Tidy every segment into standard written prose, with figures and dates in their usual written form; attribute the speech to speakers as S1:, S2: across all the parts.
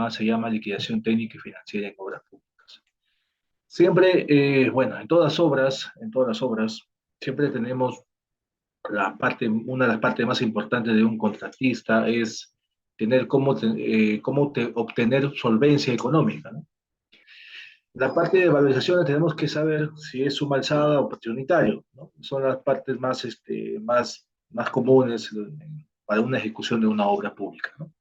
S1: tema se llama liquidación técnica y financiera en obras públicas. Siempre, bueno, en todas las obras, siempre tenemos una de las partes más importantes de un contratista es tener obtener solvencia económica, ¿no? La parte de valorizaciones tenemos que saber si es suma alzada o precio unitario, ¿no? Son las partes más comunes para una ejecución de una obra pública, ¿no?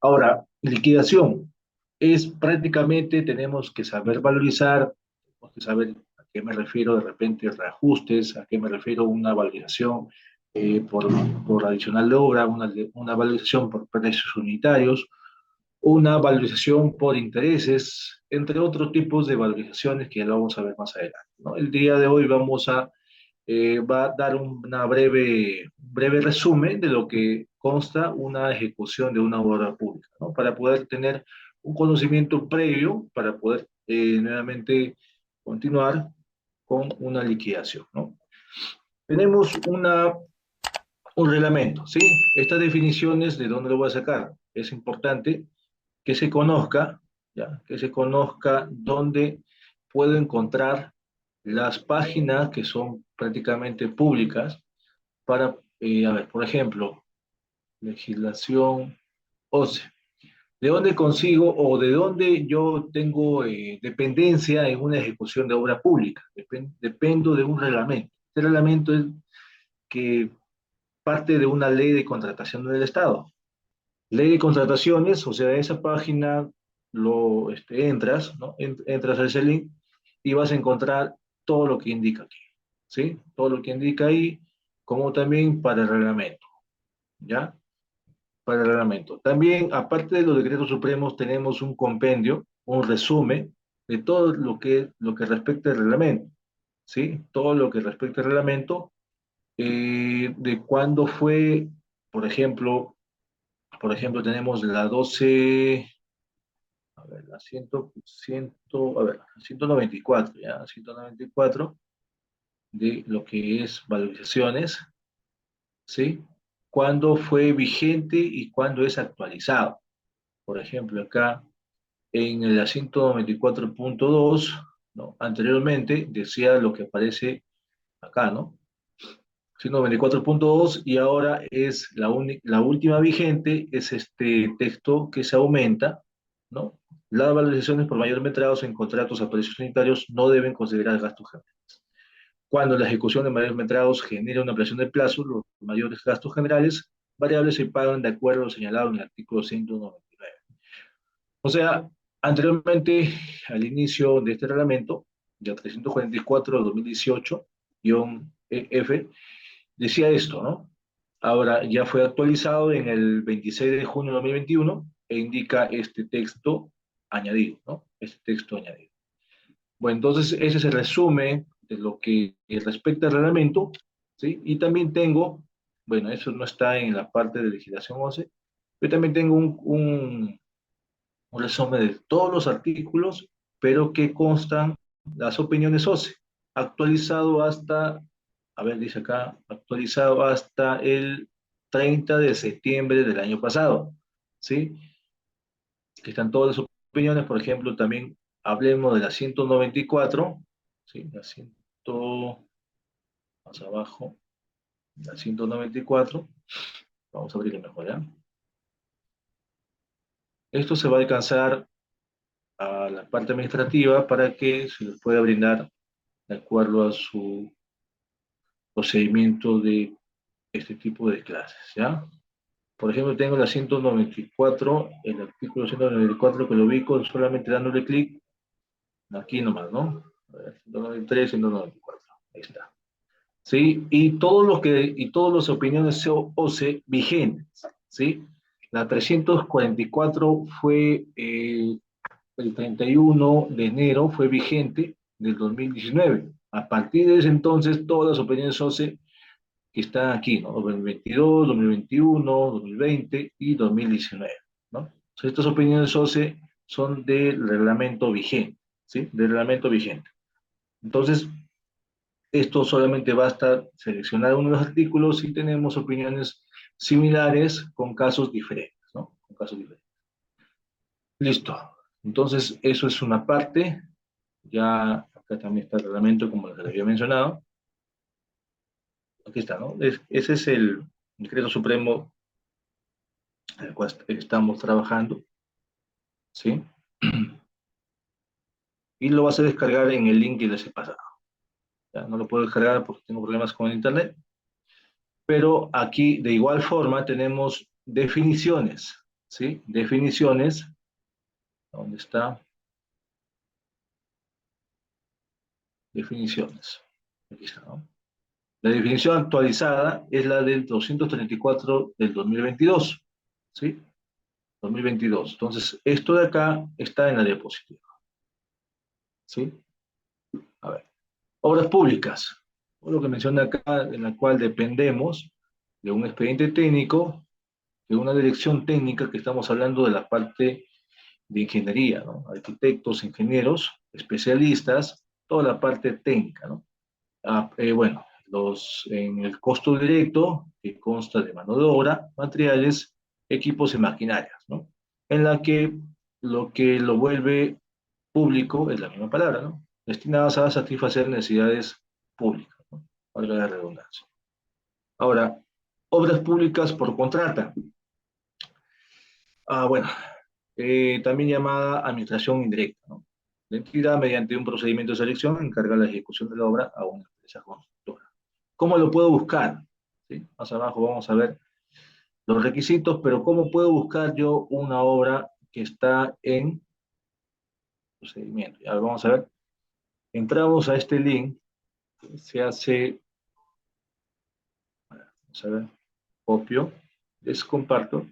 S1: Ahora, liquidación es prácticamente, tenemos que saber valorizar, tenemos que saber a qué me refiero de repente reajustes, a qué me refiero una valorización por, por adicional de obra, una valorización por precios unitarios, una valorización por intereses, entre otros tipos de valorizaciones que ya lo vamos a ver más adelante, ¿no? El día de hoy va a dar un breve resumen de lo que consta una ejecución de una obra pública, ¿no? Para poder tener un conocimiento previo, para poder nuevamente continuar con una liquidación, ¿no? Tenemos un reglamento, ¿sí? Estas definiciones, ¿de dónde lo voy a sacar? Es importante que se conozca, ¿ya? Que se conozca dónde puedo encontrar las páginas que son prácticamente públicas para, a ver, por ejemplo, legislación OCE. ¿De dónde consigo o de dónde yo tengo dependencia en una ejecución de obra pública? Dependo de un reglamento. Este reglamento es que parte de una ley de contratación del Estado. Ley de contrataciones, o sea, esa página entras, ¿no? Entras a ese link y vas a encontrar todo lo que indica aquí, ¿sí? Todo lo que indica ahí, como también para el reglamento, ¿ya? Para el reglamento. También, aparte de los decretos supremos, tenemos un compendio, un resumen de todo lo que respecta al reglamento, ¿sí? Todo lo que respecta al reglamento, de cuándo fue, por ejemplo, tenemos la 12, a ver, la 194, ¿ya? 194 de lo que es valorizaciones, ¿sí? Cuándo fue vigente y cuándo es actualizado. Por ejemplo, acá en el 194.2, ¿no? Anteriormente decía lo que aparece acá, ¿no? 194.2 y ahora es la última vigente, es este texto que se aumenta, ¿no? Las valorizaciones por mayor metrados en contratos a precios unitarios no deben considerar gastos generales. Cuando la ejecución de mayores metrados genera una ampliación de plazo, los mayores gastos generales variables se pagan de acuerdo a lo señalado en el artículo 199. O sea, anteriormente, al inicio de este reglamento, ya 344-2018-F, decía esto, ¿no? Ahora ya fue actualizado en el 26 de junio de 2021 e indica este texto añadido, ¿no? Este texto añadido. Bueno, entonces ese es el resumen de lo que respecta al reglamento, ¿sí? Y también tengo, bueno, eso no está en la parte de legislación 11, pero también tengo un resumen de todos los artículos, pero que constan las opiniones OCE, actualizado hasta, a ver, dice acá, actualizado hasta el 30 de septiembre del año pasado, ¿sí? Que están todas las opiniones, por ejemplo, también hablemos de la 194, ¿sí? Más abajo, la 194, vamos a abrirle mejor, ¿ya? Esto se va a alcanzar a la parte administrativa para que se les pueda brindar de acuerdo a su procedimiento de este tipo de clases, ¿ya? Por ejemplo, tengo la 194, el artículo 194 que lo ubico solamente dándole clic aquí nomás, ¿no? A ver, 193, 194, ahí está. ¿Sí? Y todas las opiniones OCE vigentes, ¿sí? La 344 fue el 31 de enero, fue vigente del 2019. A partir de ese entonces, todas las opiniones OCE que están aquí, ¿no? 2022, 2021, 2020 y 2019, ¿no? Entonces, estas opiniones OCE son del reglamento vigente, ¿sí? Del reglamento vigente. Entonces, esto solamente basta seleccionar uno de los artículos y tenemos opiniones similares con casos diferentes, ¿no? Con casos diferentes. Listo. Entonces, eso es una parte. Ya acá también está el reglamento, como les había mencionado. Aquí está, ¿no? Ese es el decreto supremo en el cual estamos trabajando, ¿sí? Y lo vas a descargar en el link que les he pasado. Ya no lo puedo descargar porque tengo problemas con el internet, pero aquí de igual forma tenemos definiciones, ¿sí? Definiciones, ¿dónde está? Definiciones. Aquí está, ¿no? La definición actualizada es la del 234 del 2022, ¿sí? 2022. Entonces, esto de acá está en la diapositiva, ¿sí? A ver, obras públicas. Lo que menciona acá, en la cual dependemos de un expediente técnico, de una dirección técnica, que estamos hablando de la parte de ingeniería, ¿no? Arquitectos, ingenieros, especialistas, toda la parte técnica, ¿no? Bueno, en el costo directo, que consta de mano de obra, materiales, equipos y maquinarias, ¿no? En la que lo vuelve público es la misma palabra, ¿no? Destinadas a satisfacer necesidades públicas, ¿no? Valga la redundancia. Ahora, obras públicas por contrata. Bueno, también llamada administración indirecta, ¿no? La entidad, mediante un procedimiento de selección, encarga la ejecución de la obra a una empresa constructora. ¿Cómo lo puedo buscar? ¿Sí? Más abajo vamos a ver los requisitos, pero ¿cómo puedo buscar yo una obra que está en procedimiento? Ya vamos a ver. Entramos a este link, se hace, vamos a ver, copio, les comparto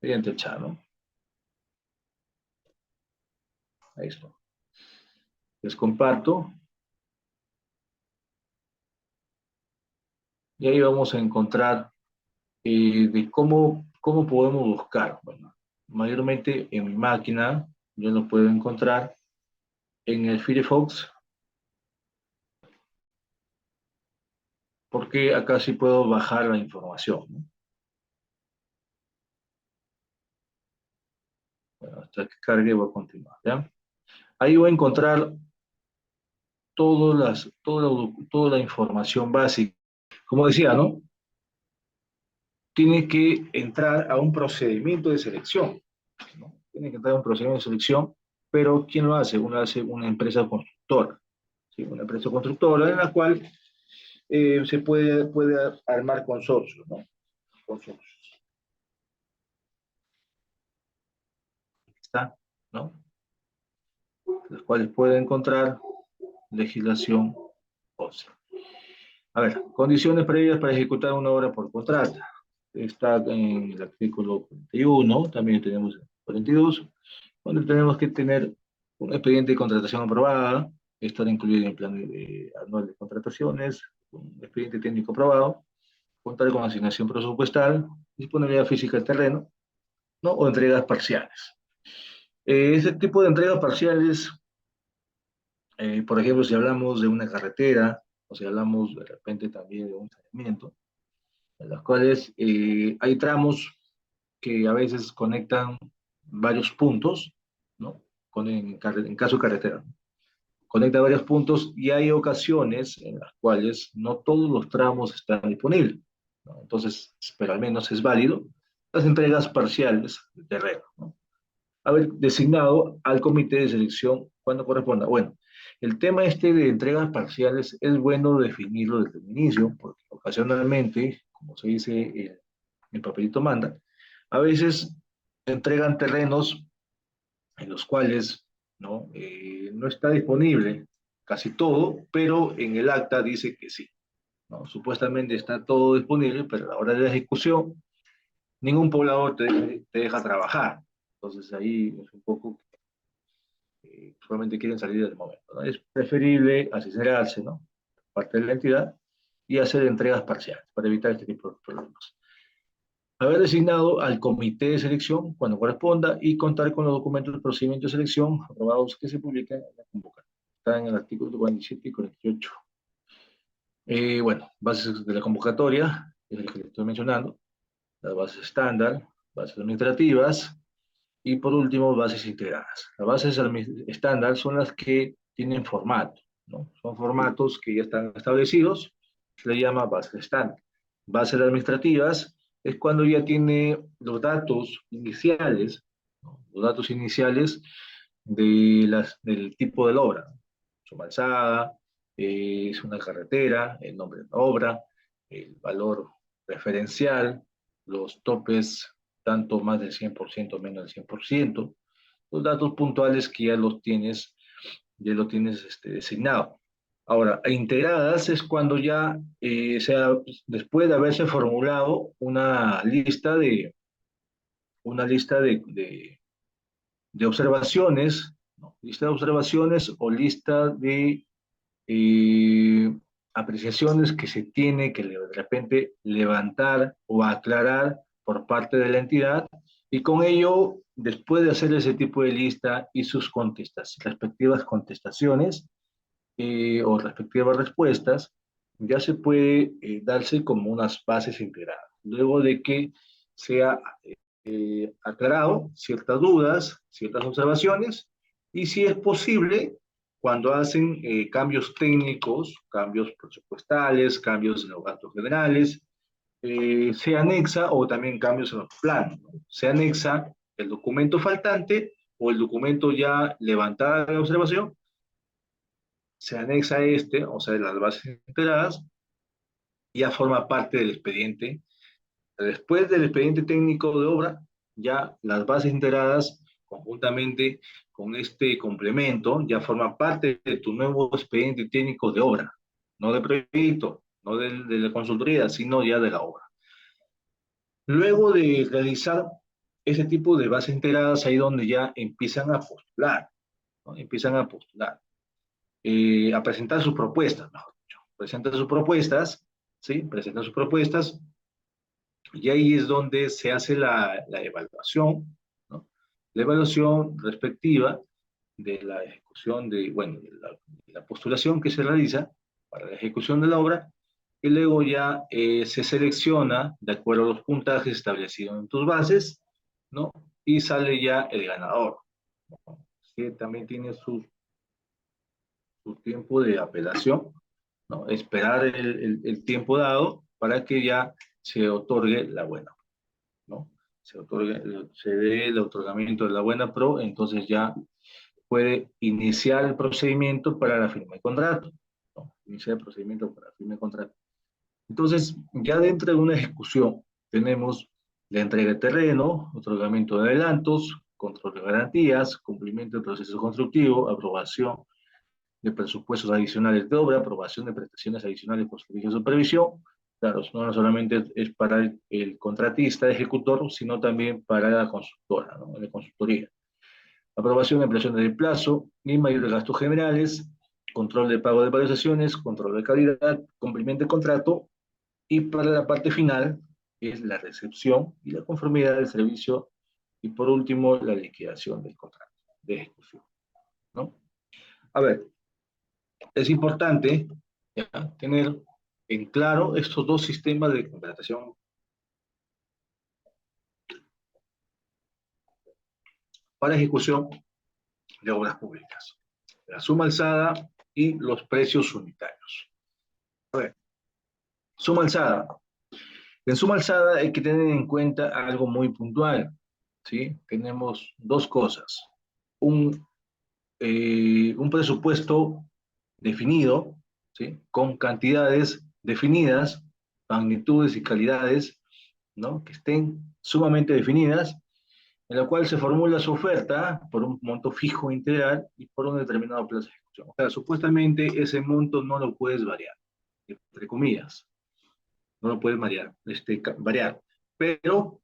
S1: mediante el chat, ¿no? Ahí está. Les comparto y ahí vamos a encontrar de cómo podemos buscar. Bueno, mayormente en mi máquina yo lo puedo encontrar en el Firefox, porque acá sí puedo bajar la información, ¿no? Bueno, hasta que cargue voy a continuar, ¿ya? Ahí voy a encontrar toda la información básica. Como decía, ¿no? Tiene que entrar a un procedimiento de selección, ¿no? Tiene que entrar a un procedimiento de selección, pero ¿quién lo hace? Uno hace una empresa constructora, ¿sí? Una empresa constructora en la cual se puede armar consorcios, ¿no? Consorcios. ¿Está? ¿No? Los cuales puede encontrar legislación ósea. A ver, condiciones previas para ejecutar una obra por contrato. Está en el artículo 41, también tenemos el 42, donde tenemos que tener un expediente de contratación aprobada, estar incluido en el plan anual de contrataciones, un expediente técnico aprobado, contar con asignación presupuestal, disponibilidad física del terreno, ¿no? O entregas parciales. Ese tipo de entregas parciales, por ejemplo, si hablamos de una carretera, o si hablamos de repente también de un saneamiento, en los cuales hay tramos que a veces conectan varios puntos, ¿no? En caso de carretera, ¿no? Conecta varios puntos y hay ocasiones en las cuales no todos los tramos están disponibles, ¿no? Entonces, pero al menos es válido las entregas parciales de terreno, ¿no? Haber designado al comité de selección cuando corresponda. Bueno, el tema este de entregas parciales es bueno definirlo desde el inicio, porque ocasionalmente, como se dice, el papelito manda, a veces entregan terrenos en los cuales no está disponible casi todo, pero en el acta dice que sí, ¿no? Supuestamente está todo disponible, pero a la hora de la ejecución, ningún poblador te deja trabajar. Entonces ahí es un poco solamente quieren salir del momento, ¿no? Es preferible asesorarse, ¿no? Parte de la entidad y hacer entregas parciales para evitar este tipo de problemas. Haber designado al comité de selección cuando corresponda y contar con los documentos del procedimiento de selección aprobados que se publican en la convocatoria. Está en el artículo 47 y 48. Bueno, bases de la convocatoria, es el que le estoy mencionando, las bases estándar, bases administrativas, Y por último, bases integradas. Las bases estándar son las que tienen formato, ¿no? Son formatos que ya están establecidos, se le llama base estándar. Bases administrativas es cuando ya tiene los datos iniciales, ¿no? Los datos iniciales del tipo de la obra. Suma alzada, es una carretera, el nombre de la obra, el valor referencial, los topes, tanto más del 100% o menos del 100%, los datos puntuales que ya lo tienes designado. Ahora, integradas es cuando ya, sea, después de haberse formulado una lista de observaciones, ¿no? Lista de observaciones o lista de eh, apreciaciones que se tiene que de repente levantar o aclarar por parte de la entidad, y con ello, después de hacer ese tipo de lista y sus respectivas contestaciones o respectivas respuestas, ya se puede darse como unas bases integradas. Luego de que sea aclarado ciertas dudas, ciertas observaciones, y si es posible, cuando hacen cambios técnicos, cambios presupuestales, cambios en los gastos generales, se anexa, o también cambios en los planos, ¿no? Se anexa el documento faltante o el documento ya levantada de observación, se anexa o sea, las bases integradas, ya forma parte del expediente. Después del expediente técnico de obra, ya las bases integradas, conjuntamente con este complemento, ya forman parte de tu nuevo expediente técnico de obra, no de proyecto, no de la consultoría, sino ya de la obra. Luego de realizar ese tipo de bases integradas, ahí donde ya empiezan a postular, ¿no? Empiezan a postular, a presentar sus propuestas, mejor dicho. Presentan sus propuestas, ¿sí? Presentan sus propuestas, y ahí es donde se hace la evaluación, ¿no? La evaluación respectiva de la ejecución bueno, de la postulación que se realiza para la ejecución de la obra, y luego ya se selecciona de acuerdo a los puntajes establecidos en tus bases, ¿no? Y sale ya el ganador, ¿no? Que también tiene su tiempo de apelación, ¿no? Esperar el tiempo dado para que ya se otorgue la buena, ¿no? Se dé el otorgamiento de la buena pro, entonces ya puede iniciar el procedimiento para la firma de contrato, ¿no? Iniciar el procedimiento para la firma de contrato. Entonces, ya dentro de una ejecución tenemos la entrega de terreno, otorgamiento de adelantos, control de garantías, cumplimiento del proceso constructivo, aprobación de presupuestos adicionales de obra, aprobación de prestaciones adicionales por servicio de supervisión. Claro, no solamente es para el contratista, ejecutor, sino también para la consultora, ¿no? La consultoría. Aprobación de ampliaciones de plazo y mayores gastos generales, control de pago de valorizaciones, control de calidad, cumplimiento de contrato, y para la parte final es la recepción y la conformidad del servicio, y por último la liquidación del contrato de ejecución, ¿no? A ver, es importante, ¿ya?, tener en claro estos dos sistemas de contratación para ejecución de obras públicas: la suma alzada y los precios unitarios. A ver, suma alzada. En suma alzada hay que tener en cuenta algo muy puntual, ¿sí? Tenemos dos cosas: un, un presupuesto definido, ¿sí?, con cantidades definidas, magnitudes y calidades, ¿no?, que estén sumamente definidas, en la cual se formula su oferta por un monto fijo integral y por un determinado plazo de ejecución. O sea, supuestamente ese monto no lo puedes variar, entre comillas, no lo puedes variar, pero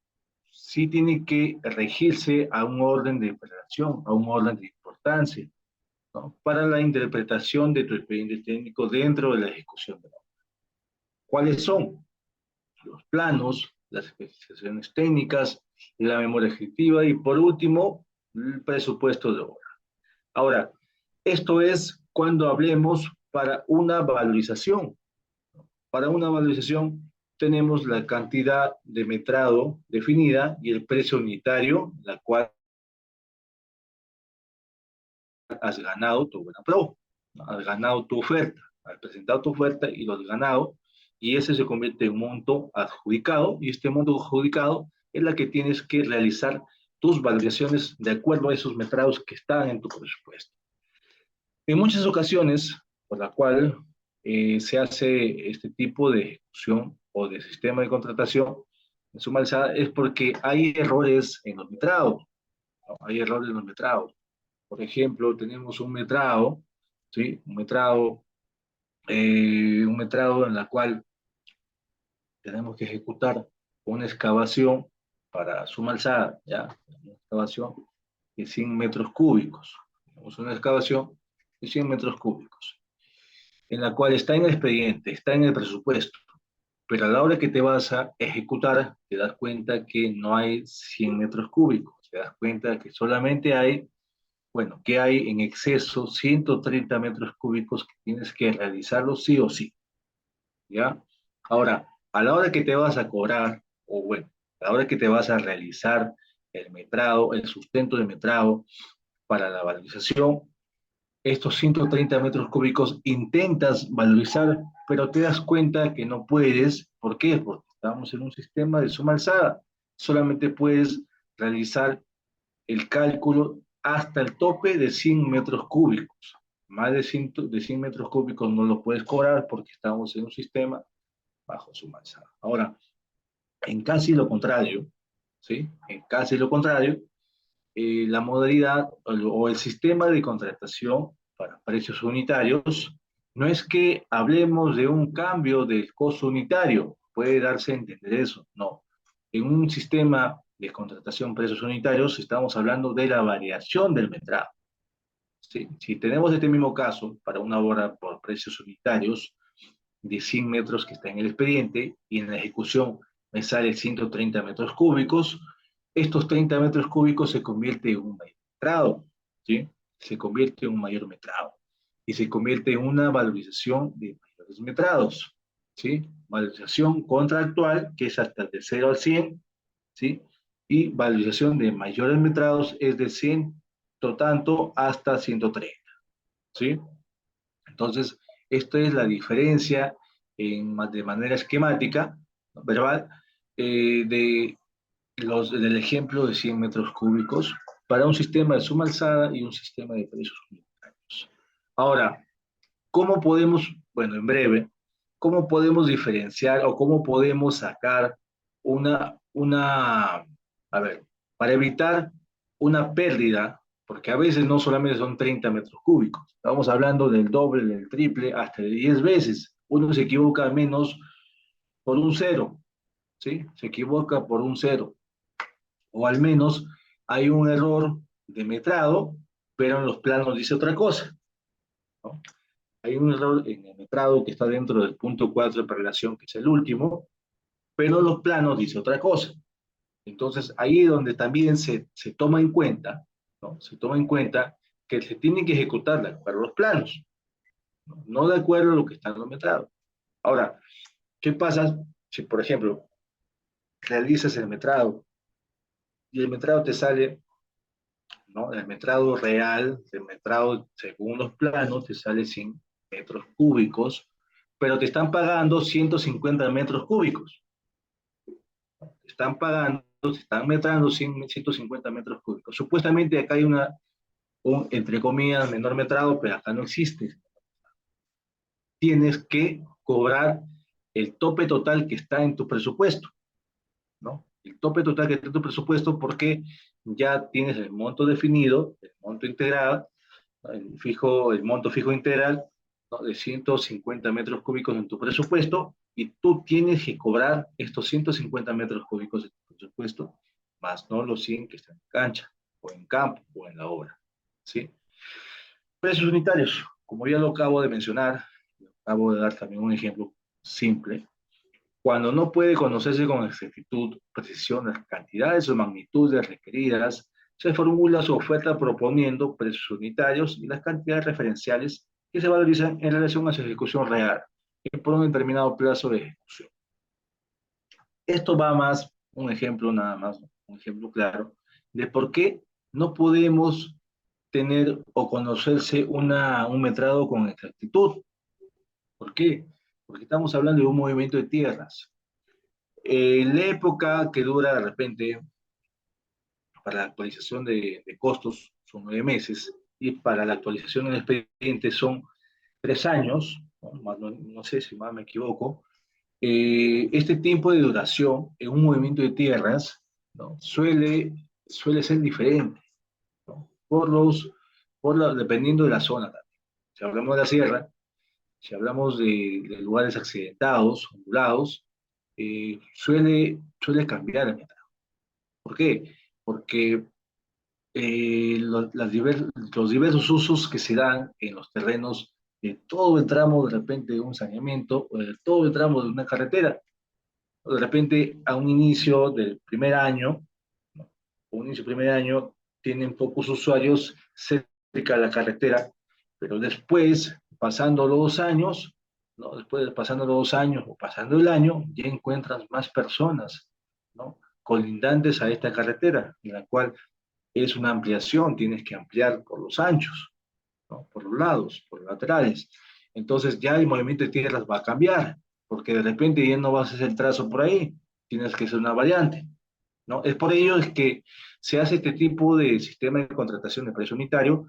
S1: sí tiene que regirse a un orden de relación, a un orden de importancia, ¿no?, para la interpretación de tu expediente técnico dentro de la ejecución de la obra. ¿Cuáles son? Los planos, las especificaciones técnicas, la memoria ejecutiva y, por último, el presupuesto de obra. Ahora, esto es cuando hablemos para una valorización. Para una valorización tenemos la cantidad de metrado definida y el precio unitario, la cual has ganado tu buena pro, ¿no? Has ganado tu oferta, has presentado tu oferta y lo has ganado, y ese se convierte en un monto adjudicado, y este monto adjudicado es la que tienes que realizar tus valoraciones de acuerdo a esos metrados que están en tu presupuesto. En muchas ocasiones, por la cual se hace este tipo de ejecución o de sistema de contratación en suma alzada, es porque hay errores en los metrados, ¿no? Hay errores en los metrados. Por ejemplo, tenemos un metrado, ¿sí? Un metrado en la cual tenemos que ejecutar una excavación para suma alzada, ¿ya? Una excavación de 100 metros cúbicos. Tenemos una excavación de 100 metros cúbicos, en la cual está en el expediente, está en el presupuesto, pero a la hora que te vas a ejecutar, te das cuenta que no hay 100 metros cúbicos, te das cuenta que solamente hay, bueno, que hay en exceso 130 metros cúbicos que tienes que realizarlo sí o sí, ¿ya? Ahora, a la hora que te vas a cobrar, o bueno, a la hora que te vas a realizar el metrado, el sustento de metrado para la valorización, estos 130 metros cúbicos intentas valorizar, pero te das cuenta que no puedes. ¿Por qué? Porque estamos en un sistema de suma alzada. Solamente puedes realizar el cálculo hasta el tope de 100 metros cúbicos. Más de 100 metros cúbicos no lo puedes cobrar porque estamos en un sistema bajo suma alzada. Ahora, en casi lo contrario, ¿sí? En casi lo contrario, la modalidad o el sistema de contratación para precios unitarios no es que hablemos de un cambio del costo unitario, puede darse a entender eso, no. En un sistema de contratación precios unitarios estamos hablando de la variación del metrado. ¿Sí? Si tenemos este mismo caso para una obra por precios unitarios de 100 metros que está en el expediente y en la ejecución me sale 130 metros cúbicos, estos 30 metros cúbicos se convierte en un mayor metrado, ¿sí? Se convierte en un mayor metrado y se convierte en una valorización de mayores metrados, ¿sí? Valorización contractual, que es hasta de 0 al 100, ¿sí? Y valorización de mayores metrados es de 100 tanto hasta 130, ¿sí? Entonces, esta es la diferencia de manera esquemática, verbal, de del ejemplo de 100 metros cúbicos para un sistema de suma alzada y un sistema de precios unitarios. Ahora, ¿cómo podemos, bueno, en breve, cómo podemos diferenciar o cómo podemos sacar a ver, para evitar una pérdida, porque a veces no solamente son 30 metros cúbicos, estamos hablando del doble, del triple, hasta de 10 veces. Uno se equivoca menos por un cero, ¿sí? Se equivoca por un cero, o al menos hay un error de metrado, pero en los planos dice otra cosa, ¿no? Hay un error en el metrado que está dentro del punto 4 de relación, que es el último, pero en los planos dice otra cosa. Entonces, ahí es donde también se toma en cuenta, ¿no? Se toma en cuenta que se tiene que ejecutar de acuerdo a los planos, ¿no? No de acuerdo a lo que está en los metrados. Ahora, ¿qué pasa si, por ejemplo, realizas el metrado y el metrado te sale, ¿no? El metrado real, el metrado según los planos, te sale 100 metros cúbicos, pero te están pagando 150 metros cúbicos. Te están pagando, te están metrando 150 metros cúbicos. Supuestamente acá hay un, entre comillas, menor metrado, pero acá no existe. Tienes que cobrar el tope total que está en tu presupuesto, ¿no? El tope total que está en tu presupuesto porque ya tienes el monto definido, el monto integral, el monto fijo integral, ¿no? De 150 metros cúbicos en tu presupuesto, y tú tienes que cobrar estos 150 metros cúbicos de tu presupuesto, más no los 100 que están en cancha, o en campo, o en la obra, ¿sí? Precios unitarios, como ya lo acabo de mencionar, acabo de dar también un ejemplo simple. Cuando no puede conocerse con exactitud, precisión las cantidades o magnitudes requeridas, se formula su oferta proponiendo precios unitarios y las cantidades referenciales que se valorizan en relación a su ejecución real y por un determinado plazo de ejecución. Esto va más, un ejemplo nada más, un ejemplo claro, de por qué no podemos tener o conocerse un metrado con exactitud. ¿Por qué? Porque estamos hablando de un movimiento de tierras. La época que dura de repente para la actualización de costos son 9 meses y para la actualización en expediente son 3 años, no sé si más me equivoco. Este tiempo de duración en un movimiento de tierras, ¿no? suele ser diferente, ¿no? Dependiendo de la zona también. Si hablamos de la sierra, si hablamos de lugares accidentados, ondulados, suele cambiar el metro. ¿Por qué? Porque los diversos usos que se dan en los terrenos de todo el tramo de repente de un saneamiento o de todo el tramo de una carretera, o de repente a un inicio del primer año, ¿no? Un inicio del primer año tienen pocos usuarios cerca de la carretera, pero después, pasando los 2 años, ¿no? Después pasando los 2 años o pasando el año, ya encuentras más personas, ¿no? Colindantes a esta carretera, en la cual es una ampliación, tienes que ampliar por los anchos, ¿no? Por los lados, por los laterales. Entonces ya el movimiento de tierras va a cambiar, porque de repente ya no vas a hacer el trazo por ahí, tienes que hacer una variante, ¿no? Es por ello es que se hace este tipo de sistema de contratación de precio unitario,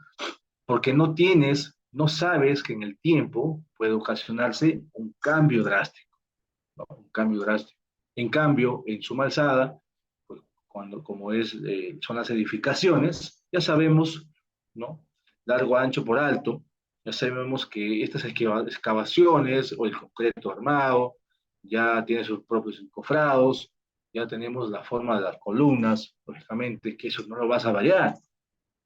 S1: porque no sabes que en el tiempo puede ocasionarse un cambio drástico, ¿no? Un cambio drástico. En cambio, en suma alzada, pues, como son las edificaciones, ya sabemos, ¿no? Largo, ancho por alto, ya sabemos que estas excavaciones o el concreto armado ya tiene sus propios encofrados, ya tenemos la forma de las columnas, lógicamente que eso no lo vas a variar,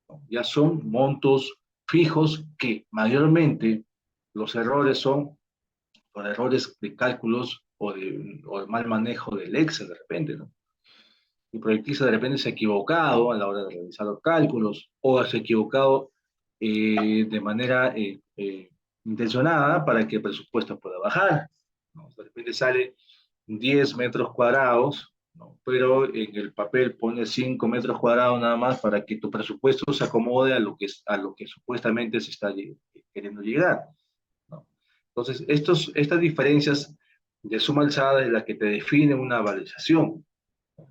S1: ¿no? Ya son montos fijos que mayormente los errores son por errores de cálculos o de mal manejo del Excel de repente, ¿no? El proyectista de repente se ha equivocado a la hora de realizar los cálculos o se ha equivocado de manera intencionada para que el presupuesto pueda bajar, ¿no? De repente sale 10 metros cuadrados, ¿no? Pero en el papel pone 5 metros cuadrados nada más para que tu presupuesto se acomode a lo que supuestamente se está queriendo llegar, ¿no? Entonces, estas diferencias de suma alzada es la que te define una valorización.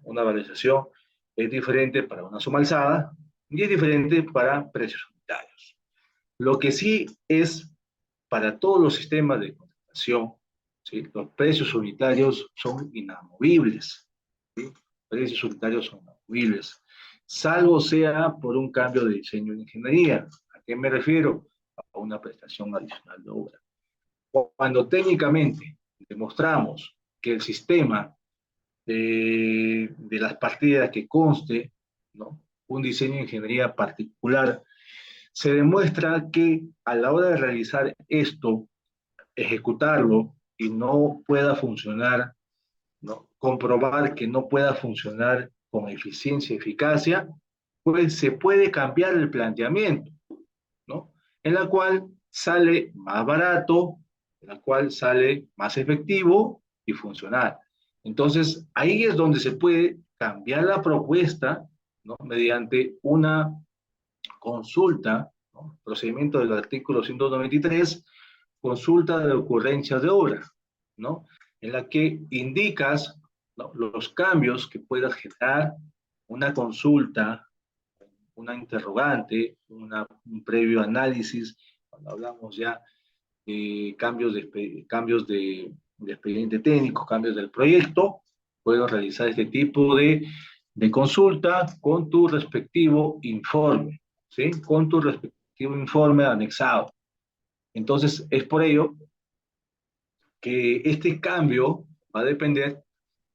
S1: Una valorización es diferente para una suma alzada y es diferente para precios unitarios. Lo que sí es para todos los sistemas de contratación, ¿sí? Los precios unitarios son inamovibles, ¿sí? Precios unitarios son inamovibles, salvo sea por un cambio de diseño de ingeniería. ¿A qué me refiero? A una prestación adicional de obra. Cuando técnicamente demostramos que el sistema de las partidas que conste, ¿no? Un diseño de ingeniería particular, se demuestra que a la hora de realizar esto, ejecutarlo y no pueda funcionar, ¿no? Comprobar que no pueda funcionar con eficiencia y eficacia, pues se puede cambiar el planteamiento, ¿no? En la cual sale más barato, en la cual sale más efectivo y funcional. Entonces, ahí es donde se puede cambiar la propuesta, ¿no? Mediante una consulta, ¿no? Procedimiento del artículo 193, consulta de ocurrencias de obra, ¿no? En la que indicas, ¿no? Los cambios que puedas generar, una consulta, una interrogante, un previo análisis, cuando hablamos ya cambios de expediente técnico, cambios del proyecto, puedo realizar este tipo de consulta con tu respectivo informe, ¿sí? Con tu respectivo informe anexado. Entonces, es por ello que este cambio va a depender,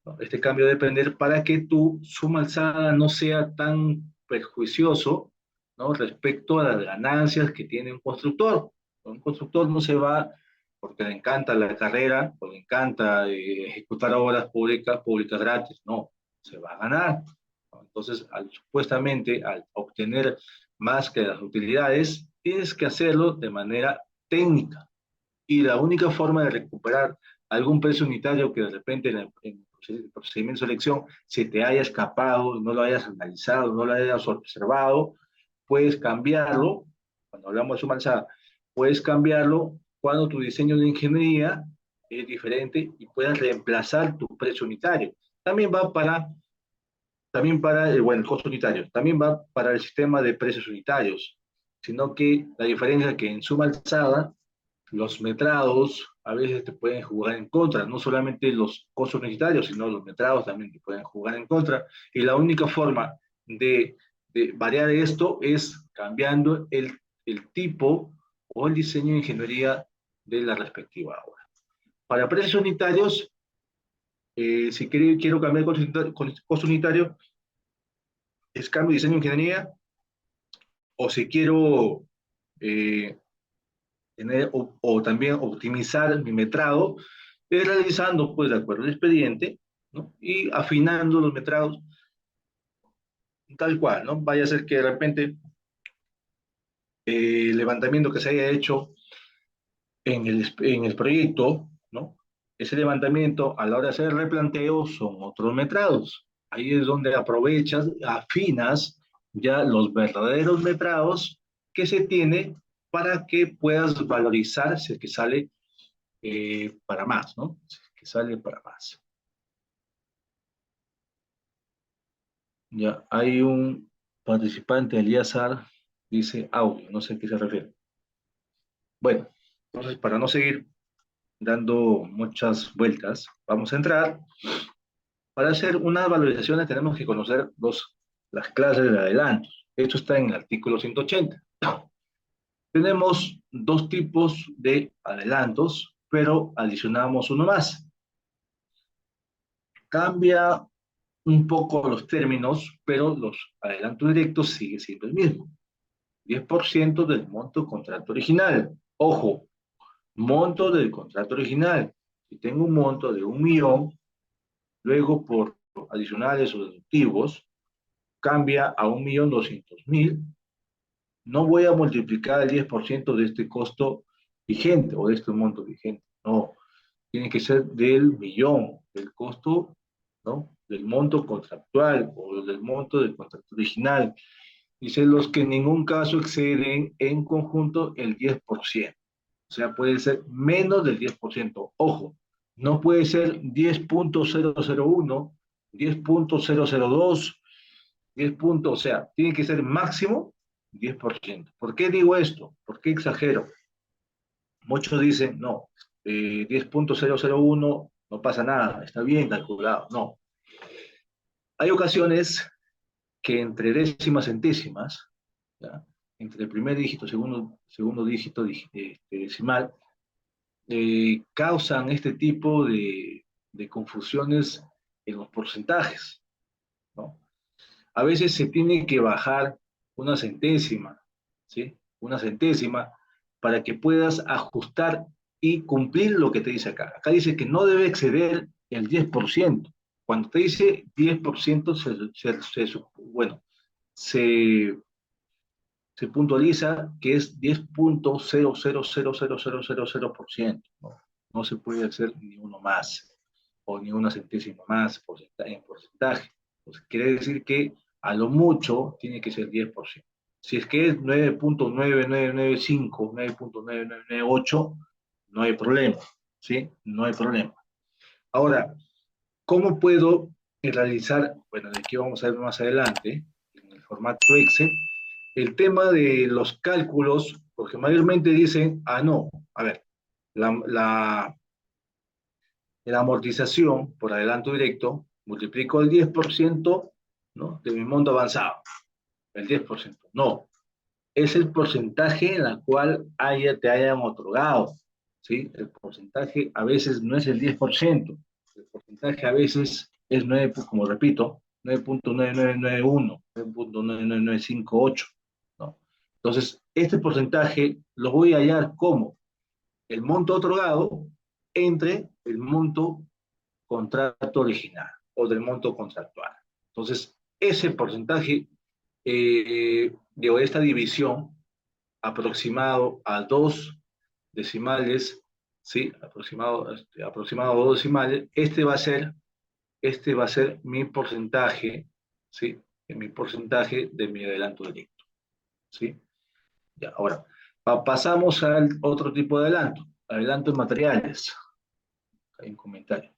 S1: ¿no? Este cambio va a depender para que tu suma alzada no sea tan perjuicioso, ¿no? Respecto a las ganancias que tiene un constructor. Un constructor no se va porque le encanta la carrera, o le encanta ejecutar obras públicas gratis, no, se va a ganar, ¿no? Entonces, supuestamente, al obtener más que las utilidades, tienes que hacerlo de manera técnica, y la única forma de recuperar algún precio unitario que de repente en el procedimiento de selección se te haya escapado, no lo hayas analizado, no lo hayas observado, puedes cambiarlo, cuando hablamos de suma alzada, puedes cambiarlo cuando tu diseño de ingeniería es diferente y puedas reemplazar tu precio unitario. También va bueno, el costo unitario, también va para el sistema de precios unitarios, sino que la diferencia es que en suma alzada, los metrados a veces te pueden jugar en contra, no solamente los costos unitarios, sino los metrados también te pueden jugar en contra, y la única forma de variar esto es cambiando el tipo o el diseño de ingeniería de la respectiva obra. Para precios unitarios, si quiero cambiar costo unitario, es cambio de diseño de ingeniería, o si quiero eh, tener o también optimizar mi metrado, es realizando, pues, de acuerdo al expediente, ¿no? Y afinando los metrados tal cual, ¿no? Vaya a ser que de repente el levantamiento que se haya hecho en el proyecto, ¿no? Ese levantamiento a la hora de hacer el replanteo son otros metrados. Ahí es donde aprovechas, afinas ya los verdaderos metrados que se tiene para que puedas valorizar si es que sale para más, ¿no? Si es que sale para más. Ya hay un participante, Eliazar, dice audio, no sé a qué se refiere. Bueno, entonces para no seguir dando muchas vueltas, vamos a entrar. Para hacer unas valorizaciones tenemos que conocer las clases de adelantos. Esto está en el artículo 180. Tenemos dos tipos de adelantos, pero adicionamos uno más. Cambia un poco los términos, pero los adelantos directos sigue siendo el mismo. 10% del monto contrato original. Ojo, monto del contrato original. Si tengo un monto de 1.000.000, luego por adicionales o deductivos, cambia a 1.200.000. No voy a multiplicar el 10% de este costo vigente o de este monto vigente. No, tiene que ser del millón, del costo, ¿no? Del monto contractual o del monto del contrato original. Dice los que en ningún caso exceden en conjunto el 10%. O sea, puede ser menos del 10%. Ojo, no puede ser 10.001, 10.002, 10 puntos, o sea, tiene que ser máximo 10%. ¿Por qué digo esto? ¿Por qué exagero? Muchos dicen, no, 10.001 no pasa nada, está bien calculado. No. Hay ocasiones que entre décimas centésimas, ¿ya? Entre el primer dígito, segundo dígito decimal, causan este tipo de confusiones en los porcentajes, ¿no? A veces se tiene que bajar una centésima, ¿sí? Una centésima para que puedas ajustar y cumplir lo que te dice acá. Acá dice que no debe exceder el 10%. Cuando te dice 10%, bueno, se, se puntualiza que es 10.0000000%. ¿No? No se puede hacer ni uno más o ni una centésima más en porcentaje. Pues quiere decir que a lo mucho tiene que ser 10%. Si es que es 9.9995, 9.9998, no hay problema, ¿sí? No hay problema. Ahora, ¿cómo puedo realizar? Bueno, de aquí vamos a ver más adelante, en el formato Excel, el tema de los cálculos, porque mayormente dicen, no, a ver, la, la amortización por adelanto directo, multiplico el 10%, ¿no? De mi monto avanzado, el 10%. No, es el porcentaje en el cual te hayan otorgado, ¿sí? El porcentaje a veces no es el 10%, el porcentaje a veces es 9, como repito, 9.9991, 9.99958, ¿no? Entonces, este porcentaje lo voy a hallar como el monto otorgado entre el monto contrato original o del monto contractual. Entonces, ese porcentaje, de esta división, aproximado a dos decimales, ¿sí? Aproximado a dos decimales, este va a ser mi porcentaje, ¿sí? Mi porcentaje de mi adelanto directo. ¿sí? Ya, ahora, pasamos al otro tipo de adelanto, adelanto en materiales. Hay un comentario.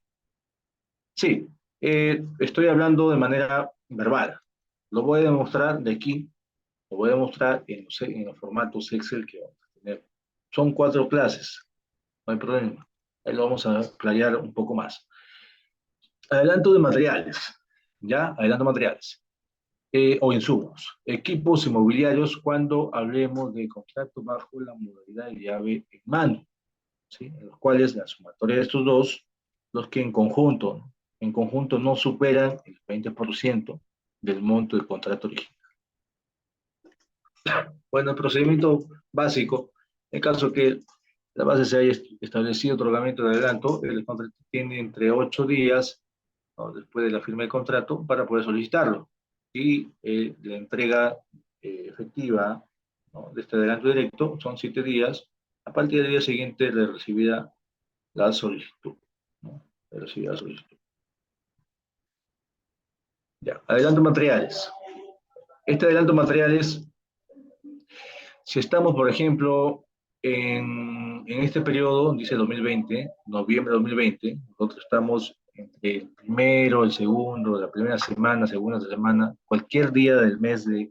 S1: Sí, estoy hablando de manera verbal. Lo voy a demostrar de aquí, lo voy a demostrar en los formatos Excel que vamos a tener. Son 4 clases, no hay problema. Ahí lo vamos a playar un poco más. Adelanto de materiales, ¿ya? Adelanto de materiales. O insumos. Equipos inmobiliarios cuando hablemos de contrato bajo la modalidad de llave en mano, ¿sí? En los cuales la sumatoria de estos dos, los que en conjunto no superan el 20% del monto del contrato original. Bueno, el procedimiento básico, en caso que la base se haya establecido otorgamiento de adelanto, el contrato tiene entre 8 días, ¿no?, después de la firma del contrato para poder solicitarlo. Y la entrega efectiva, ¿no?, de este adelanto directo son 7 días. A partir del día siguiente le recibirá la solicitud, ¿no? Le recibirá la solicitud. Ya, adelanto materiales. Este adelanto materiales, si estamos, por ejemplo, en este periodo, dice 2020, noviembre de 2020, nosotros estamos entre el primero, el segundo, la primera semana, segunda semana, cualquier día del mes de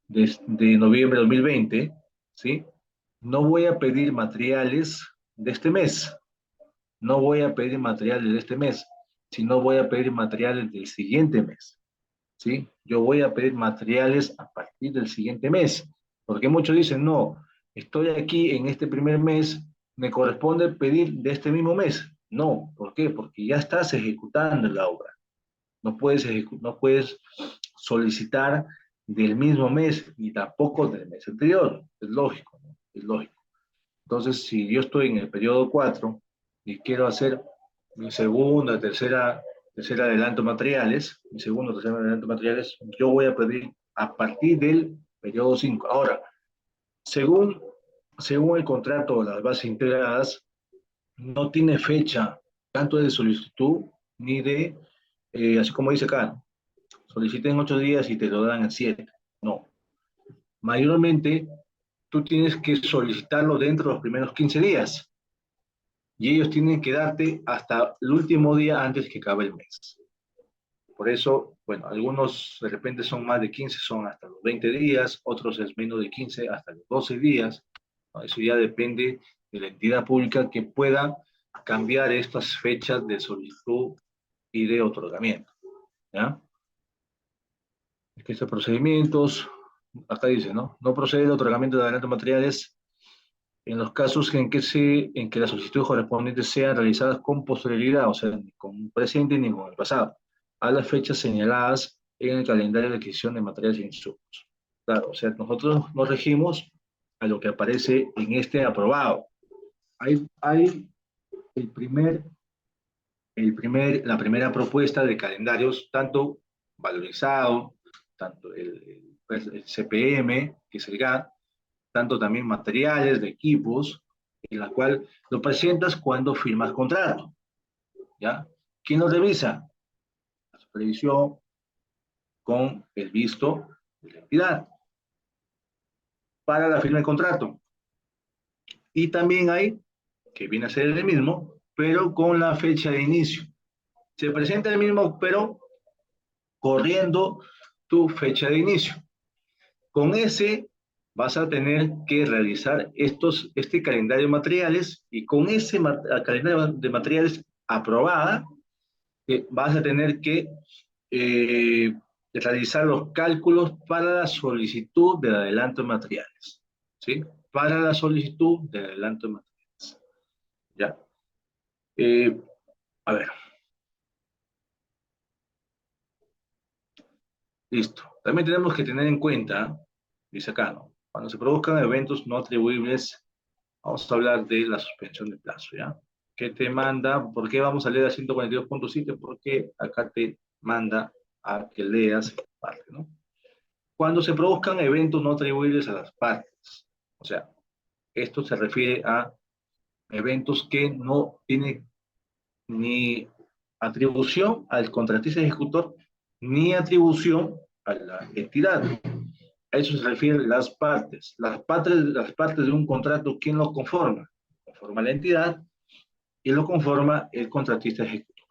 S1: noviembre de 2020, ¿sí? No voy a pedir materiales de este mes, no voy a pedir materiales de este mes, sino voy a pedir materiales del siguiente mes, ¿sí? Yo voy a pedir materiales a partir del siguiente mes, porque muchos dicen, no, estoy aquí en este primer mes, me corresponde pedir de este mismo mes. No, ¿por qué? Porque ya estás ejecutando la obra. No puedes solicitar del mismo mes ni tampoco del mes anterior. Es lógico, ¿no? Es lógico. Entonces, si yo estoy en el periodo 4 y quiero hacer mi segunda, tercera adelanto materiales, mi segundo, tercer adelanto materiales, yo voy a pedir a partir del periodo 5. Ahora, según, según el contrato de las bases integradas, no tiene fecha tanto de solicitud ni de, así como dice acá, ¿no?, soliciten 8 días y te lo dan en 7. No. Mayormente, tú tienes que solicitarlo dentro de los primeros 15 días y ellos tienen que darte hasta el último día antes que acabe el mes. Por eso, bueno, algunos de repente son más de 15, son hasta los 20 días, otros es menos de 15, hasta los 12 días. ¿No? Eso ya depende de la entidad pública que pueda cambiar estas fechas de solicitud y de otorgamiento. ¿Ya? Es que estos procedimientos, acá dice, ¿no? No procede el otorgamiento de adelantos materiales en los casos en que las solicitudes correspondientes sean realizadas con posterioridad, o sea, ni con el presente ni con el pasado, a las fechas señaladas en el calendario de adquisición de materiales e insumos. Claro, o sea, nosotros nos regimos a lo que aparece en este aprobado. Hay la primera propuesta de calendarios, tanto valorizado, tanto el CPM, que es el GAT, tanto también materiales de equipos, en la cual lo presentas cuando firmas contrato, ¿ya? ¿Quién lo revisa? La supervisión con el visto de la entidad para la firma del contrato. Y también hay, que viene a ser el mismo, pero con la fecha de inicio. Se presenta el mismo, pero corriendo tu fecha de inicio. Con ese vas a tener que realizar este calendario de materiales y con ese calendario de materiales aprobada, vas a tener que eh, realizar los cálculos para la solicitud del adelanto de materiales. ¿Sí? Para la solicitud del adelanto de materiales. ¿Ya? A ver. Listo. También tenemos que tener en cuenta, dice acá, ¿no?, cuando se produzcan eventos no atribuibles, vamos a hablar de la suspensión de plazo, ¿ya? ¿Qué te manda? ¿Por qué vamos a leer a 142.7? Porque acá te manda a que leas esta parte, ¿no? Cuando se produzcan eventos no atribuibles a las partes, o sea, esto se refiere a eventos que no tienen ni atribución al contratista ejecutor, ni atribución a la entidad. A eso se refieren las partes. Las partes de un contrato, ¿quién lo conforma? Conforma la entidad y lo conforma el contratista ejecutor.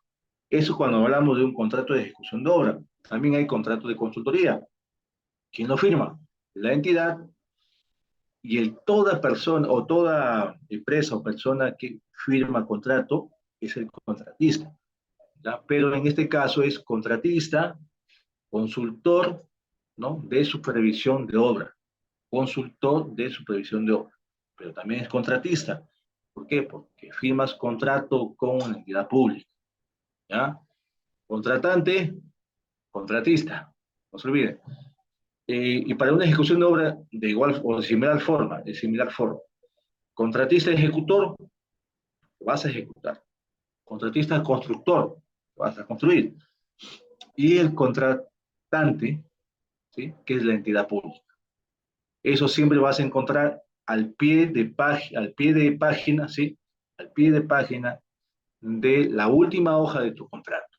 S1: Eso cuando hablamos de un contrato de ejecución de obra. También hay contrato de consultoría. ¿Quién lo firma? La entidad y toda persona o toda empresa o persona que firma contrato es el contratista. ¿Ya? Pero en este caso es contratista, consultor, ¿no? De supervisión de obra, consultor de supervisión de obra, pero también es contratista. ¿Por qué? Porque firmas contrato con una entidad pública. ¿Ya? Contratante, contratista, no se olviden. Y para una ejecución de obra de igual o de similar forma, contratista ejecutor, vas a ejecutar. Contratista constructor, vas a construir. Y el contratante, ¿sí? Que es la entidad pública. Eso siempre vas a encontrar al pie de página, ¿sí? Al pie de página de la última hoja de tu contrato.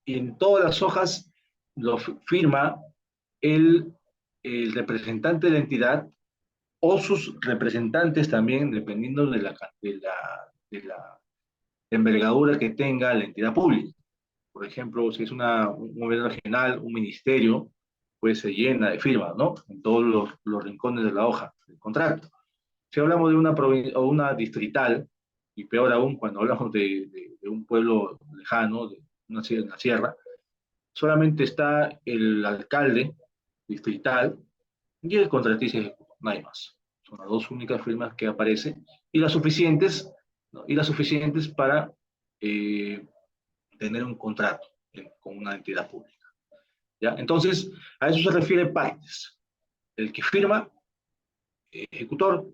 S1: Y en todas las hojas lo firma el, el representante de la entidad o sus representantes también, dependiendo de la envergadura que tenga la entidad pública. Por ejemplo, si es un gobierno regional, un ministerio, pues se llena de firmas, ¿no? En todos los rincones de la hoja del contrato. Si hablamos de una provincia o una distrital, y peor aún cuando hablamos de un pueblo lejano, de una sierra, solamente está el alcalde distrital y el contratista ejecutor, no hay más. Son las dos únicas firmas que aparecen y las suficientes, ¿no? Y las suficientes para eh, tener un contrato con una entidad pública. ¿Ya? Entonces, a eso se refiere partes. El que firma, ejecutor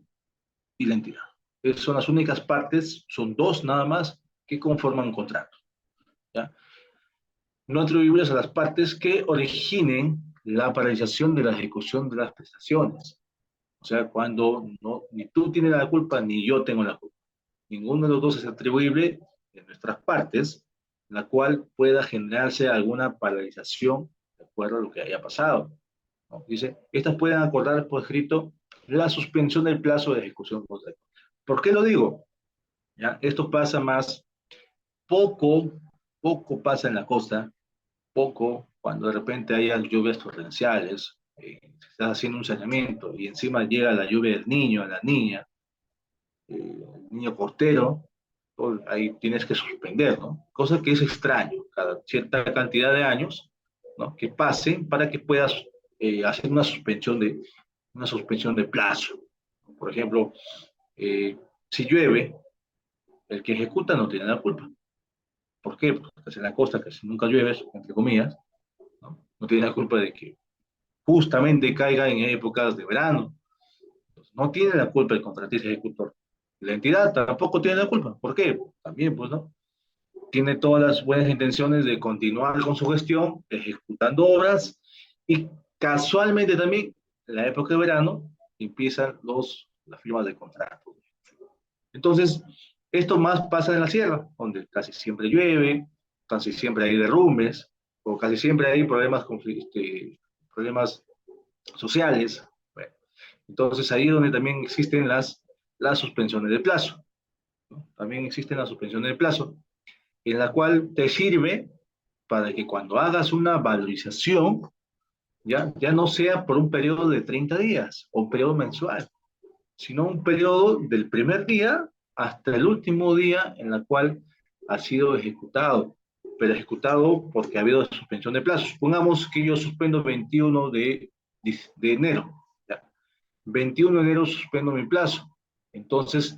S1: y la entidad. Esas son las únicas partes, son dos nada más que conforman un contrato. ¿Ya? No atribuibles a las partes que originen la paralización de la ejecución de las prestaciones. O sea, cuando no, ni tú tienes la culpa ni yo tengo la culpa. Ninguno de los dos es atribuible de nuestras partes, la cual pueda generarse alguna paralización de acuerdo a lo que haya pasado, ¿no? Dice, estas pueden acordar por escrito la suspensión del plazo de ejecución. ¿Por qué lo digo? ¿Ya? Esto pasa más, poco, poco pasa en la costa, poco cuando de repente hay lluvias torrenciales, estás haciendo un saneamiento y encima llega la lluvia del niño, a la niña, el niño portero, ahí tienes que suspender, ¿no? Cosa que es extraño, cada cierta cantidad de años, ¿no? Que pasen para que puedas hacer una suspensión de plazo. Por ejemplo, si llueve, el que ejecuta no tiene la culpa. ¿Por qué? Porque en la costa casi nunca llueve, entre comillas, ¿no? No tiene la culpa de que justamente caiga en épocas de verano. Entonces, no tiene la culpa el contratista ejecutor. La entidad tampoco tiene la culpa. ¿Por qué? También, pues, ¿no? Tiene todas las buenas intenciones de continuar con su gestión, ejecutando obras, y casualmente también, en la época de verano, empiezan las firmas de contrato. Entonces, esto más pasa en la sierra, donde casi siempre llueve, casi siempre hay derrumbes, o casi siempre hay problemas sociales. Bueno, entonces ahí es donde también existen las suspensiones de plazo, ¿no? También existen las suspensiones de plazo, en la cual te sirve para que cuando hagas una valorización, ya no sea por un periodo de 30 días o un periodo mensual, sino un periodo del primer día hasta el último día en la cual ha sido ejecutado, pero ejecutado porque ha habido suspensión de plazos. Supongamos que yo suspendo 21 de enero. ¿Ya? 21 de enero suspendo mi plazo. Entonces,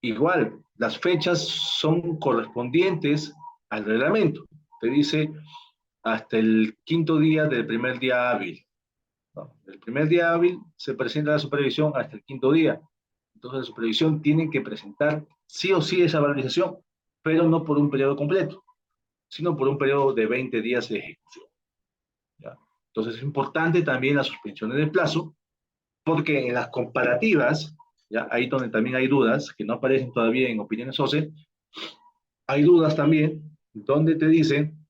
S1: igual, las fechas son correspondientes al reglamento. Te dice hasta el quinto día del primer día hábil, ¿no? El primer día hábil se presenta la supervisión hasta el quinto día. Entonces la supervisión tiene que presentar sí o sí esa valorización, pero no por un periodo completo, sino por un periodo de 20 días de ejecución. ¿Ya? Entonces es importante también las suspensiones de plazo, porque en las comparativas, ¿ya? Ahí donde también hay dudas, que no aparecen todavía en opiniones OCE, hay dudas también donde te dicen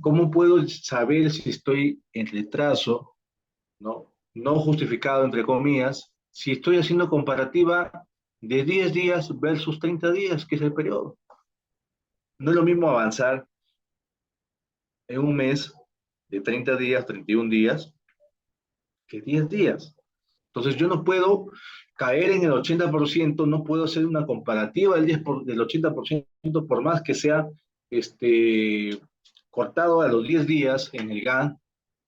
S1: ¿Cómo puedo saber si estoy en retraso, ¿no? No justificado, entre comillas, si estoy haciendo comparativa de 10 días versus 30 días, que es el periodo? No es lo mismo avanzar en un mes de 30 días, 31 días, que 10 días. Entonces yo no puedo caer en el 80%, no puedo hacer una comparativa del 80% por más que sea cortado a los 10 días en el GAN,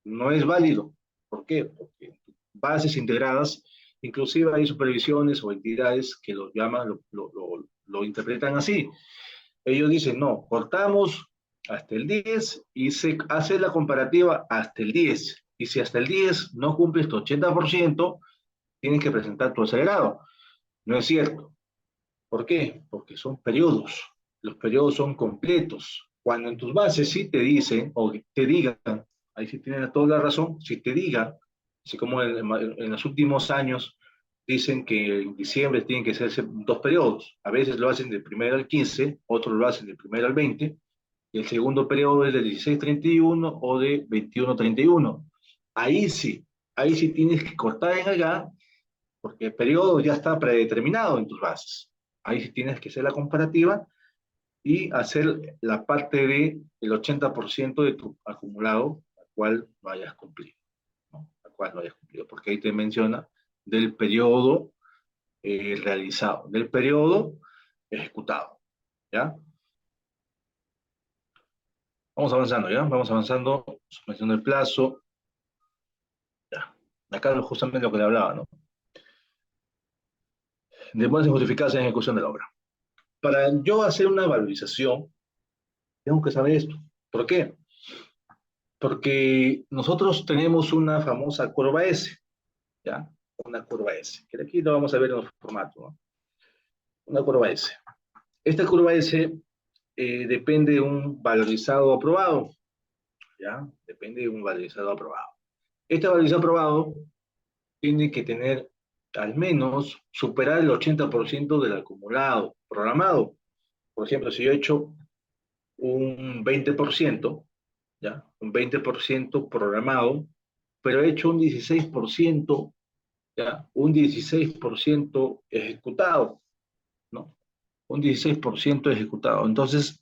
S1: no es válido. ¿Por qué? Porque bases integradas, inclusive hay supervisiones o entidades que lo llaman, lo interpretan así. Ellos dicen, no, cortamos hasta el 10 y se hace la comparativa hasta el 10. Y si hasta el 10 no cumples tu 80%, tienes que presentar tu acelerado. No es cierto. ¿Por qué? Porque son periodos. Los periodos son completos. Cuando en tus bases sí te dicen, o te digan, ahí sí tienen toda la razón, si te diga, así como en los últimos años dicen que en diciembre tienen que hacerse dos periodos. A veces lo hacen del primero al 15, otros lo hacen del primero al 20, y el segundo periodo es de 16-31 o de 21-31. Ahí sí tienes que cortar en allá porque el periodo ya está predeterminado en tus bases. Ahí sí tienes que hacer la comparativa y hacer la parte del 80% de tu acumulado, al cual no hayas cumplido, ¿no? Al cual no hayas cumplido, porque ahí te menciona del periodo realizado, del periodo ejecutado, ¿ya? Vamos avanzando, ¿ya? Vamos avanzando, suspensión del plazo, ya. Acá es justamente lo que le hablaba, ¿no? Demoras injustificadas en ejecución de la obra. Para yo hacer una valorización, tengo que saber esto. ¿Por qué? Porque nosotros tenemos una famosa curva S, ¿ya? Una curva S, que aquí lo vamos a ver en el formato, ¿no? Una curva S. Esta curva S depende de un valorizado aprobado, ¿ya? Depende de un valorizado aprobado. Este valorizado aprobado tiene que tener al menos superar el 80% del acumulado programado. Por ejemplo, si yo he hecho un 20%, ¿ya? Un 20% programado, pero he hecho un 16%, ¿ya? Un 16% ejecutado, ¿no? Un 16% ejecutado. Entonces,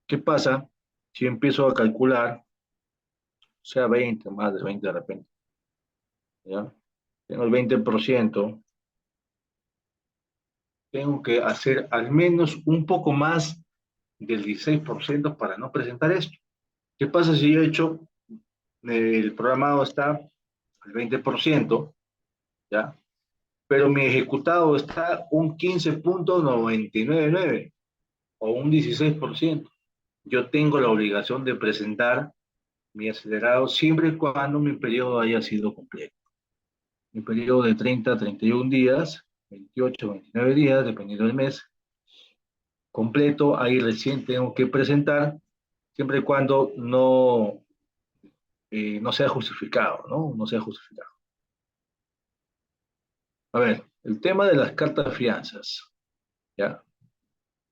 S1: ¿qué pasa si empiezo a calcular, sea 20, más de 20 de repente, ¿ya? Tengo el 20%, tengo que hacer al menos un poco más del 16% para no presentar esto. ¿Qué pasa si yo he hecho, el programado está al 20%, ¿ya? Pero mi ejecutado está un 15,999 o un 16%? Yo tengo la obligación de presentar mi acelerado siempre y cuando mi periodo haya sido completo. Mi periodo de 30 a 31 días, 28, 29 días, dependiendo del mes, completo, ahí recién tengo que presentar, siempre y cuando no sea justificado, ¿no? No sea justificado. A ver, el tema de las cartas fianzas, ¿ya?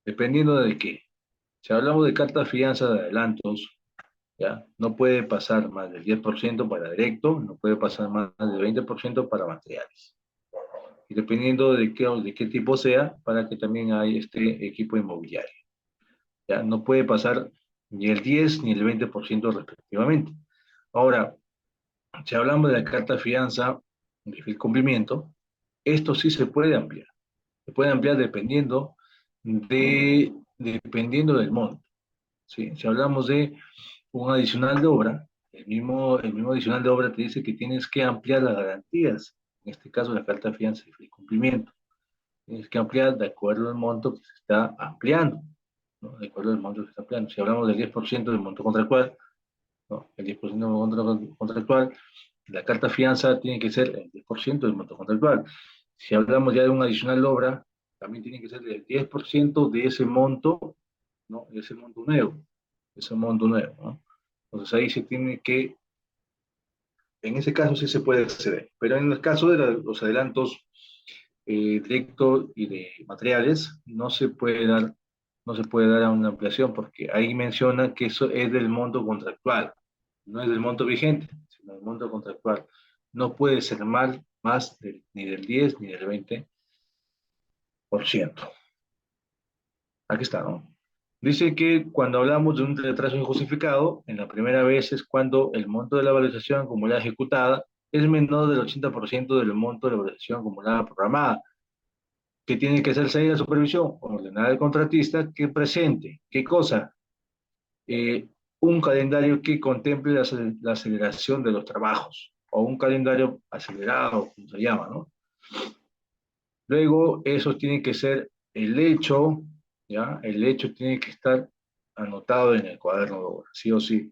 S1: Dependiendo de qué. Si hablamos de cartas fianza de adelantos, ¿ya? No puede pasar más del 10% para directo, no puede pasar más del 20% para materiales. Y dependiendo de qué tipo sea, para que también hay este equipo inmobiliario. ¿Ya? No puede pasar ni el 10 ni el 20% respectivamente. Ahora, si hablamos de la carta fianza de cumplimiento, esto sí se puede ampliar. Se puede ampliar dependiendo del monto. ¿Sí? Si hablamos de un adicional de obra, el mismo adicional de obra te dice que tienes que ampliar las garantías, en este caso la carta de fianza y cumplimiento. Tienes que ampliar de acuerdo al monto que se está ampliando, ¿no? De acuerdo al monto que se está ampliando. Si hablamos del 10% del monto contractual, ¿no? El 10% del monto contractual, la carta fianza tiene que ser el 10% del monto contractual. Si hablamos ya de un adicional de obra, también tiene que ser el 10% de ese monto, ¿no? De ese monto nuevo, ¿no? Entonces ahí se tiene que, en ese caso sí se puede acceder, pero en el caso de los adelantos directos y de materiales, no se puede dar no se puede dar a una ampliación porque ahí menciona que eso es del monto contractual, no es del monto vigente, sino del monto contractual. No puede ser ni del 10 ni del 20%. Aquí está, ¿no? Dice que cuando hablamos de un retraso injustificado, en la primera vez es cuando el monto de la valorización acumulada ejecutada es menor del 80% del monto de la valorización acumulada programada. ¿Qué tiene que hacerse ahí la supervisión? Ordenar al contratista que presente, ¿qué cosa? Eh, un calendario que contemple la aceleración de los trabajos, o un calendario acelerado, como se llama, ¿no? Luego, eso tiene que ser el hecho, ¿ya? El hecho tiene que estar anotado en el cuaderno de obra, sí o sí.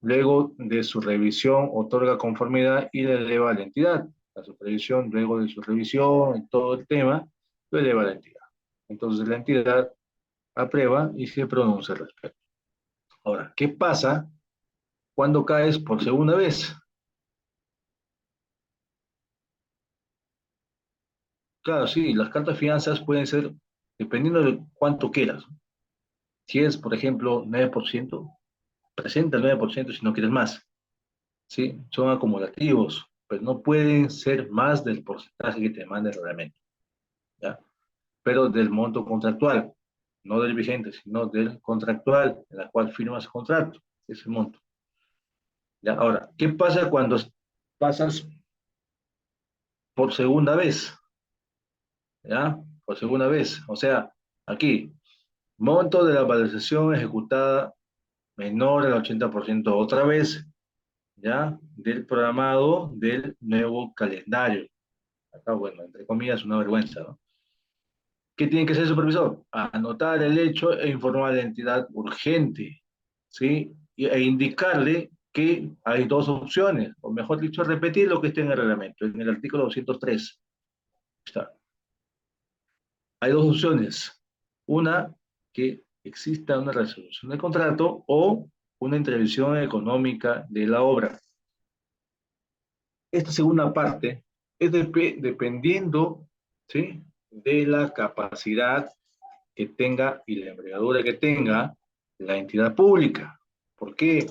S1: Luego de su revisión, otorga conformidad y le eleva a la entidad. La supervisión, luego de su revisión y todo el tema, lo eleva a la entidad. Entonces, la entidad aprueba y se pronuncia al respecto. Ahora, ¿qué pasa cuando caes por segunda vez? Claro, sí, las cartas de fianzas pueden ser, dependiendo de cuánto quieras. Si es, por ejemplo, 9%, presenta el 9% si no quieres más. ¿Sí? Son acumulativos, pero no pueden ser más del porcentaje que te manda el reglamento. ¿Ya? Pero del monto contractual, no del vigente, sino del contractual, en la cual firmas el contrato, ese monto. ¿Ya? Ahora, ¿qué pasa cuando pasas por segunda vez? ¿Ya? Por segunda vez. O sea, aquí, monto de la valorización ejecutada menor al 80% otra vez, ¿ya? Del programado del nuevo calendario. Acá, bueno, entre comillas, una vergüenza, ¿no? ¿Qué tiene que hacer el supervisor? Anotar el hecho e informar a la entidad urgente, ¿sí? E indicarle que hay dos opciones, o mejor dicho, repetir lo que está en el reglamento, en el artículo 203. Está. Hay dos opciones. Una, que exista una resolución del contrato o una intervención económica de la obra. Esta segunda parte es dependiendo, ¿sí? De la capacidad que tenga y la envergadura que tenga la entidad pública. ¿Por qué?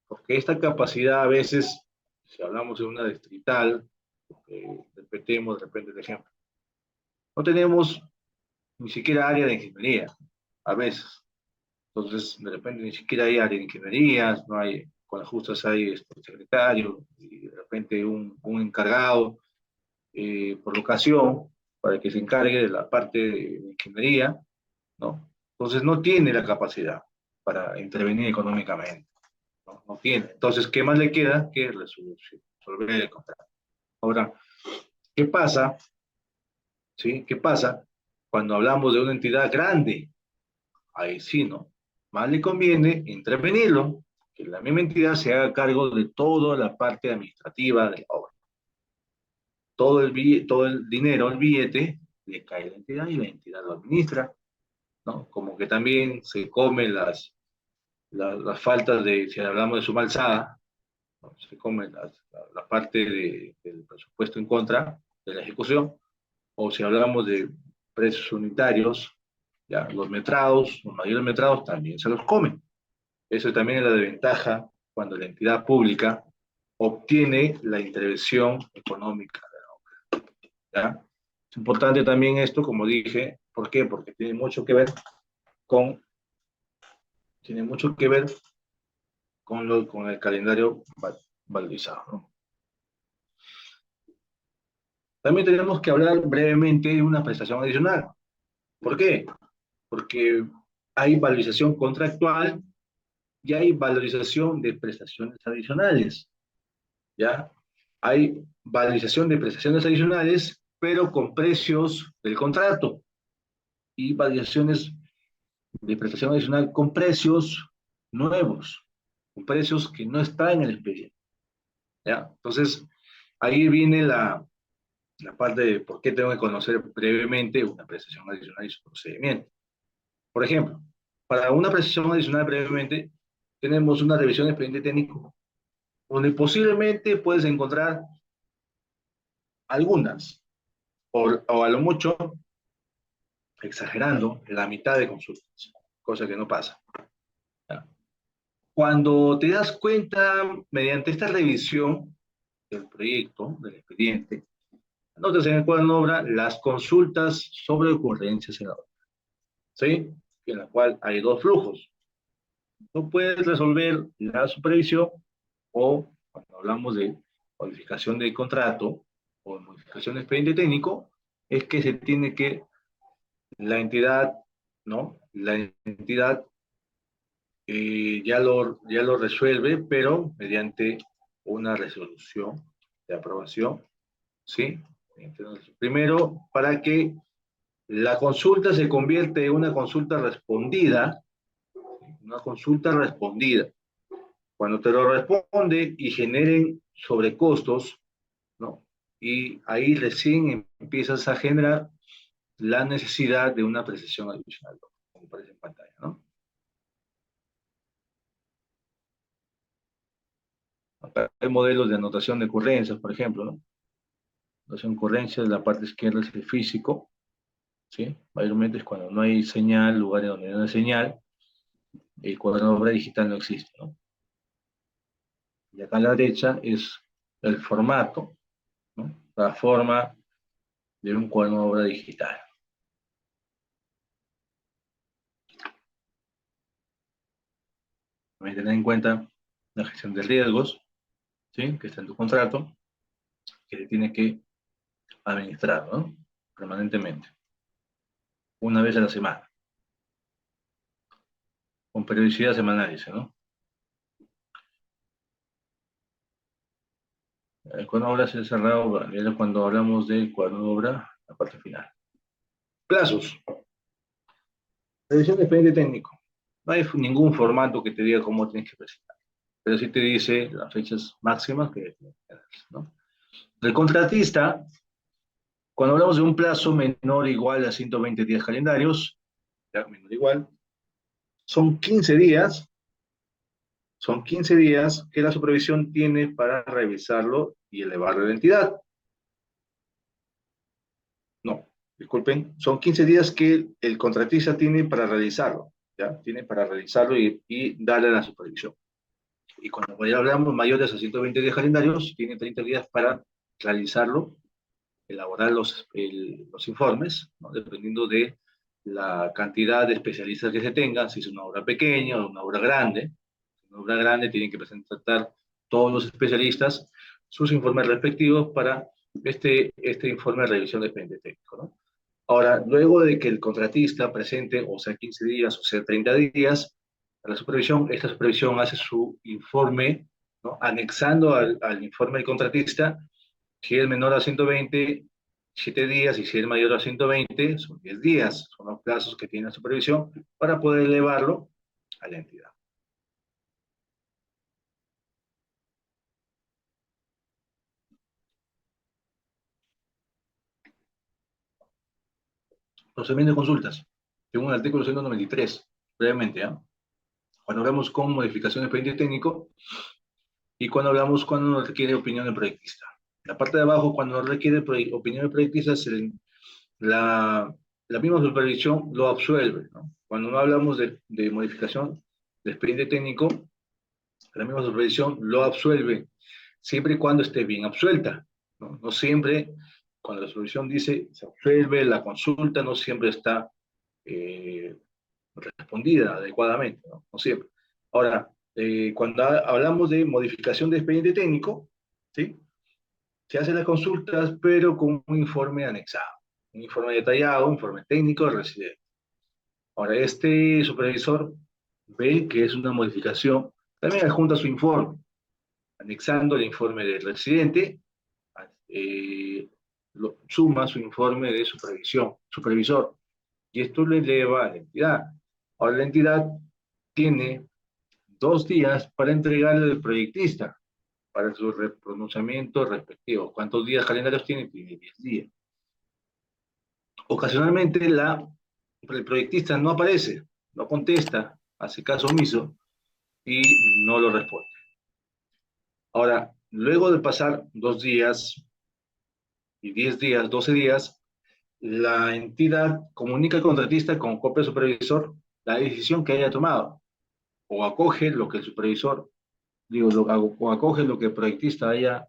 S1: Porque esta capacidad a veces, si hablamos de una distrital, repetemos de repente el ejemplo, no tenemos ni siquiera área de ingeniería, a veces. Entonces, de repente ni siquiera hay área de ingeniería, no hay, con las justas hay secretario, y de repente un encargado por locación para que se encargue de la parte de ingeniería, ¿no? Entonces no tiene la capacidad para intervenir económicamente, ¿no? No tiene. Entonces, ¿qué más le queda? Que resolver el contrato. Ahora, ¿qué pasa? ¿Sí? ¿Qué pasa cuando hablamos de una entidad grande? Ahí sí, ¿no? Más le conviene intervenirlo, que la misma entidad se haga cargo de toda la parte administrativa de la obra. Todo el dinero, el billete, le cae a la entidad y la entidad lo administra, ¿no? Como que también se come las faltas de, si hablamos de suma alzada, ¿no? Se come la parte del presupuesto en contra de la ejecución, o si hablamos de precios unitarios, ya los metrados, los mayores metrados también se los comen. Eso también es la desventaja cuando la entidad pública obtiene la intervención económica, ¿ya? Es importante también esto, como dije, ¿por qué? Porque con, tiene mucho que ver con el calendario valorizado, ¿no? También tenemos que hablar brevemente de una prestación adicional. ¿Por qué? Porque hay valorización contractual y hay valorización de prestaciones adicionales, ¿ya? Hay valorización de prestaciones adicionales, pero con precios del contrato, y valorizaciones de prestación adicional con precios nuevos, con precios que no están en el expediente, ¿ya? Entonces, ahí viene la parte de por qué tengo que conocer brevemente una prestación adicional y su procedimiento. Por ejemplo, para una prestación adicional brevemente, tenemos una revisión de expediente técnico, donde posiblemente puedes encontrar algunas, o a lo mucho, exagerando, la mitad de consultas. cosa que no pasa. ¿Ya? Cuando te das cuenta, mediante esta revisión del proyecto, del expediente, notas en el cuaderno de obra las consultas sobre ocurrencias en la obra, ¿sí? En la cual hay dos flujos. No puedes resolver la supervisión o, cuando hablamos de modificación del contrato o modificación del expediente técnico, es que se tiene que la entidad, ¿no? La entidad ya lo resuelve, pero mediante una resolución de aprobación, ¿sí? Primero, para que la consulta se convierte en una consulta respondida. Cuando te lo responde y generen sobrecostos, ¿no? Y ahí recién empiezas a generar la necesidad de una apreciación adicional, como aparece en pantalla, ¿no? Acá hay modelos de anotación de ocurrencias, por ejemplo, ¿no? Anotación de ocurrencias, la parte izquierda es el físico, ¿sí? Mayormente es cuando no hay señal, lugares donde no hay señal, el cuaderno de obra digital no existe, ¿no? Y acá a la derecha es el formato, ¿no? La forma de un cuaderno de obra digital. También tener en cuenta la gestión de riesgos, ¿sí? Que está en tu contrato, que se tiene que administrar, ¿no? Permanentemente, una vez a la semana, con periodicidad semanal, dice, ¿no? El cuaderno de obra se ha cerrado, era cuando hablamos del cuaderno de obra, la parte final. Plazos. Revisión de expediente técnico. No hay ningún formato que te diga cómo tienes que presentar, pero sí te dice las fechas máximas que tienes que tener, ¿no? El contratista, cuando hablamos de un plazo menor o igual a 120 días calendarios, ya menor o igual, son 15 días, son 15 días que la supervisión tiene para revisarlo y elevarlo a la entidad. No, disculpen, son 15 días que el contratista tiene para realizarlo, ¿ya? Tiene para realizarlo y darle a la supervisión. Y cuando ya hablamos mayores a 120 días calendarios, tiene 30 días para realizarlo, elaborar los informes, ¿no? Dependiendo de la cantidad de especialistas que se tengan, si es una obra pequeña o una obra grande. Si es una obra grande, tienen que presentar todos los especialistas sus informes respectivos para este informe de revisión de expediente técnico, ¿no? Ahora, luego de que el contratista presente, o sea, 15 días, o sea, 30 días, a la supervisión, esta supervisión hace su informe, ¿no? Anexando al informe del contratista, si es menor a 120, 7 días, y si es mayor a 120, son 10 días, son los plazos que tiene la supervisión para poder elevarlo a la entidad. Procedimiento de consultas, según el artículo 193, brevemente, ¿eh? Cuando hablamos con modificación de expediente técnico y cuando hablamos cuando nos requiere opinión del proyectista. La parte de abajo, cuando nos requiere opinión del proyectista, la, la misma supervisión lo absuelve, ¿no? Cuando no hablamos de modificación de expediente técnico, la misma supervisión lo absuelve, siempre y cuando esté bien absuelta, ¿no? No siempre, cuando la supervisión dice se absuelve, la consulta no siempre está eh, respondida adecuadamente, ¿no? No siempre. Ahora, cuando hablamos de modificación de expediente técnico, ¿sí? Se hacen las consultas, pero con un informe anexado, un informe detallado, un informe técnico del residente. Ahora, este supervisor ve que es una modificación, también adjunta su informe, anexando el informe del residente, eh, suma su informe de supervisión, supervisor, y esto le eleva a la entidad. Ahora la entidad tiene 2 días para entregarle al proyectista, para su pronunciamiento respectivo. ¿Cuántos días calendarios tiene? Tiene 10 días. Ocasionalmente el proyectista no aparece, no contesta, hace caso omiso y no lo responde. Ahora, luego de pasar 2 días y 10 días, 12 días, la entidad comunica al contratista con copia del supervisor la decisión que haya tomado, o acoge lo que el supervisor, digo, o acoge lo que el proyectista haya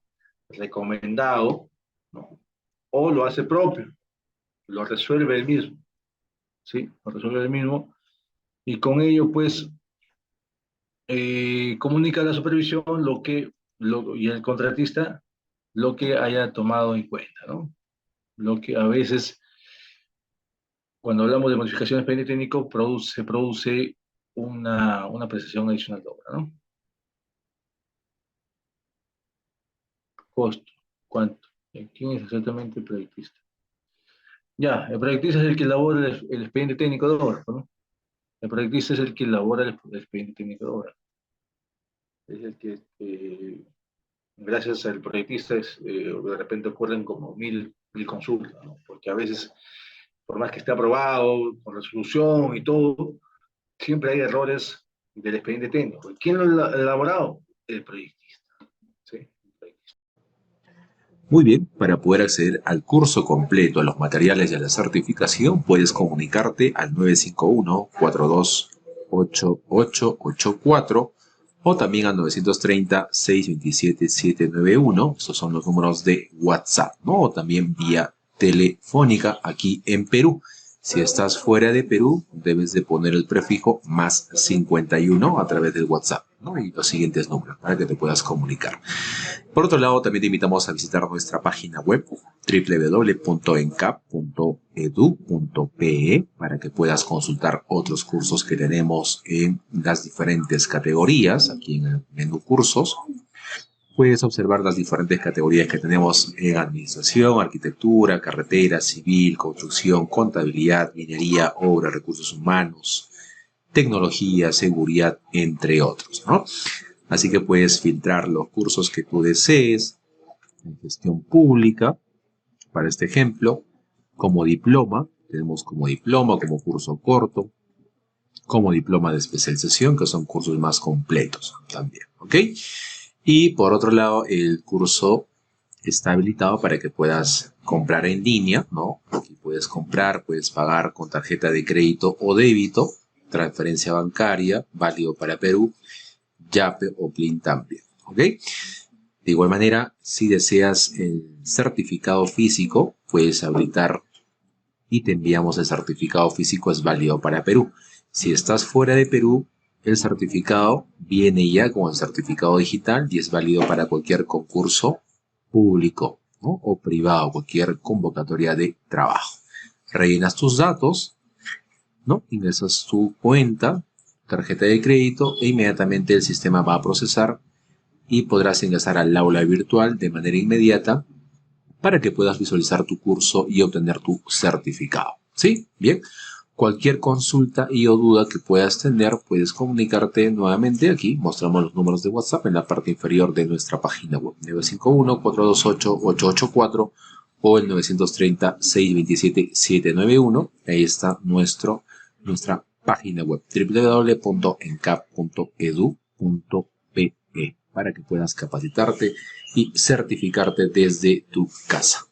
S1: recomendado, ¿no? O lo hace propio, lo resuelve él mismo, ¿sí? Lo resuelve él mismo, y con ello, pues, comunica a la supervisión y el contratista lo que haya tomado en cuenta, ¿no? Lo que a veces, cuando hablamos de modificaciones de expediente técnico, se produce una prestación adicional de obra, ¿no? Costo, ¿cuánto? ¿Quién es exactamente el proyectista? Ya, el proyectista es el que elabora el expediente técnico de obra, ¿no? El proyectista es el que elabora el expediente técnico de obra. Es el que, gracias al proyectista, de repente ocurren como mil consultas, ¿no? Porque a veces, por más que esté aprobado, con resolución y todo, siempre hay errores del expediente técnico. ¿Quién lo ha elaborado? El proyectista. ¿Sí?
S2: Muy bien, para poder acceder al curso completo, a los materiales y a la certificación, puedes comunicarte al 951-428884 o también al 930-627-791. Estos son los números de WhatsApp, ¿no? O también vía telefónica aquí en Perú. Si estás fuera de Perú, debes de poner el prefijo más 51 a través del WhatsApp, ¿no? Y los siguientes números para que te puedas comunicar. Por otro lado, también te invitamos a visitar nuestra página web www.encap.edu.pe para que puedas consultar otros cursos que tenemos en las diferentes categorías. Aquí en el menú cursos puedes observar las diferentes categorías que tenemos en administración, arquitectura, carretera, civil, construcción, contabilidad, minería, obra, recursos humanos, tecnología, seguridad, entre otros, ¿no? Así que puedes filtrar los cursos que tú desees en gestión pública, para este ejemplo, como diploma, tenemos como diploma, como curso corto, como diploma de especialización, que son cursos más completos también, ¿ok? Y por otro lado, el curso está habilitado para que puedas comprar en línea, ¿no? Aquí puedes comprar, puedes pagar con tarjeta de crédito o débito, transferencia bancaria, válido para Perú, Yape o Plin también, ¿ok? De igual manera, si deseas el certificado físico, puedes habilitar y te enviamos el certificado físico, es válido para Perú. Si estás fuera de Perú, el certificado viene ya con el certificado digital y es válido para cualquier concurso público, ¿no? O privado, cualquier convocatoria de trabajo. Rellenas tus datos, ¿no? Ingresas tu cuenta, tarjeta de crédito e inmediatamente el sistema va a procesar y podrás ingresar al aula virtual de manera inmediata para que puedas visualizar tu curso y obtener tu certificado. ¿Sí? Bien. Cualquier consulta y o duda que puedas tener, puedes comunicarte nuevamente aquí. Mostramos los números de WhatsApp en la parte inferior de nuestra página web. 951-428-884 o el 930-627-791. Ahí está nuestra página web www.encap.edu.pe para que puedas capacitarte y certificarte desde tu casa.